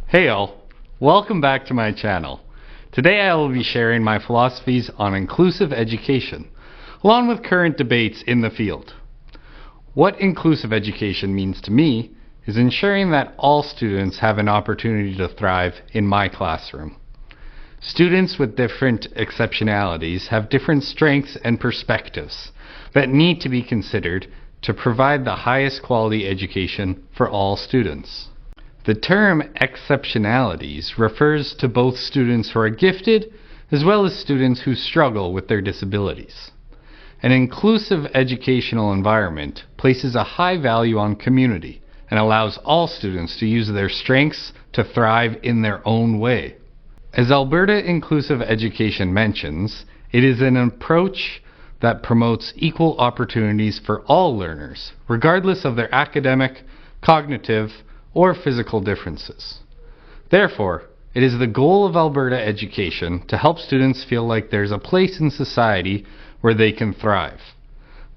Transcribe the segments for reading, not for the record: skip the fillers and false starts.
Hey all, welcome back to my channel. Today I will be sharing my philosophies on inclusive education, along with current debates in the field. What inclusive education means to me is ensuring that all students have an opportunity to thrive in my classroom. Students with different exceptionalities have different strengths and perspectives that need to be considered to provide the highest quality education for all students. The term exceptionalities refers to both students who are gifted as well as students who struggle with their disabilities. An inclusive educational environment places a high value on community and allows all students to use their strengths to thrive in their own way. As Alberta Inclusive Education mentions, it is an approach that promotes equal opportunities for all learners, regardless of their academic, cognitive, or physical differences. Therefore, it is the goal of Alberta education to help students feel like there's a place in society where they can thrive.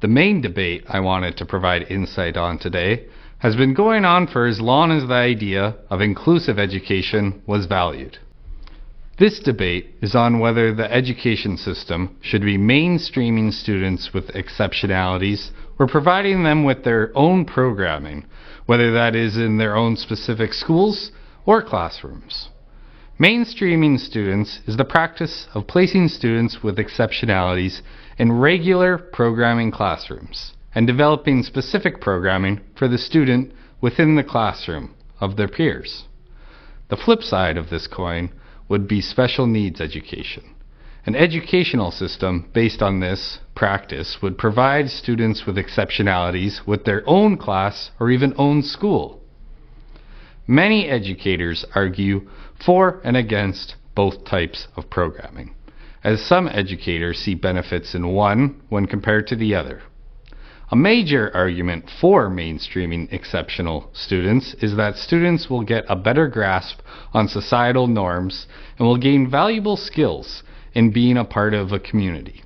The main debate I wanted to provide insight on today has been going on for as long as the idea of inclusive education was valued. This debate is on whether the education system should be mainstreaming students with exceptionalities or providing them with their own programming, whether that is in their own specific schools or classrooms. Mainstreaming students is the practice of placing students with exceptionalities in regular programming classrooms and developing specific programming for the student within the classroom of their peers. The flip side of this coin would be special needs education. An educational system based on this practice would provide students with exceptionalities with their own class or even own school. Many educators argue for and against both types of programming, as some educators see benefits in one when compared to the other. A major argument for mainstreaming exceptional students is that students will get a better grasp on societal norms and will gain valuable skills in being a part of a community.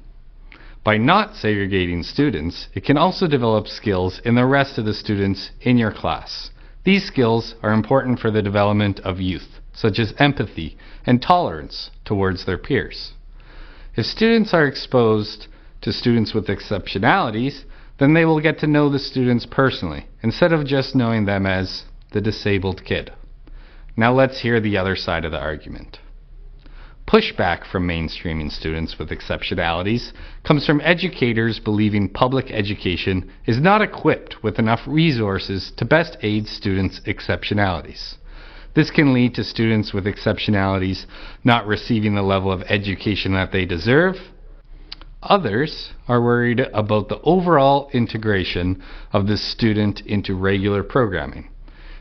By not segregating students, it can also develop skills in the rest of the students in your class. These skills are important for the development of youth, such as empathy and tolerance towards their peers. If students are exposed to students with exceptionalities, then they will get to know the students personally, instead of just knowing them as the disabled kid. Now let's hear the other side of the argument. Pushback from mainstreaming students with exceptionalities comes from educators believing public education is not equipped with enough resources to best aid students' exceptionalities. This can lead to students with exceptionalities not receiving the level of education that they deserve. Others are worried about the overall integration of the student into regular programming.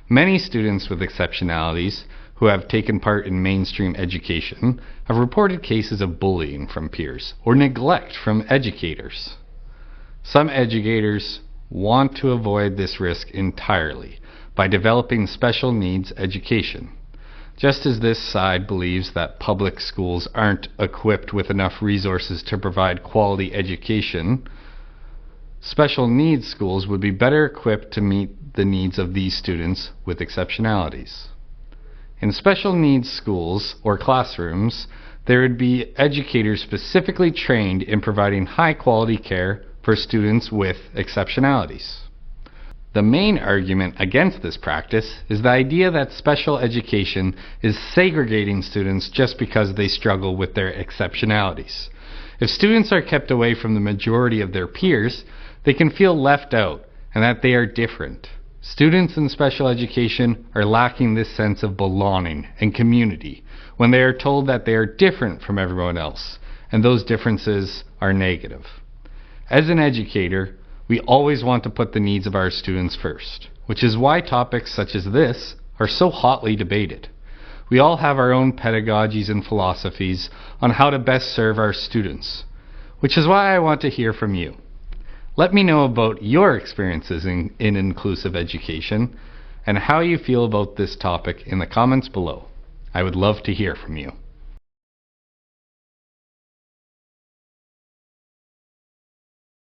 Many students with exceptionalities who have taken part in mainstream education have reported cases of bullying from peers or neglect from educators. Some educators want to avoid this risk entirely by developing special needs education. Just as this side believes that public schools aren't equipped with enough resources to provide quality education, special needs schools would be better equipped to meet the needs of these students with exceptionalities. In special needs schools or classrooms, there would be educators specifically trained in providing high quality care for students with exceptionalities. The main argument against this practice is the idea that special education is segregating students just because they struggle with their exceptionalities. If students are kept away from the majority of their peers, they can feel left out and that they are different. Students in special education are lacking this sense of belonging and community when they are told that they are different from everyone else, and those differences are negative. As an educator, we always want to put the needs of our students first, which is why topics such as this are so hotly debated. We all have our own pedagogies and philosophies on how to best serve our students, which is why I want to hear from you. Let me know about your experiences in inclusive education and how you feel about this topic in the comments below. I would love to hear from you.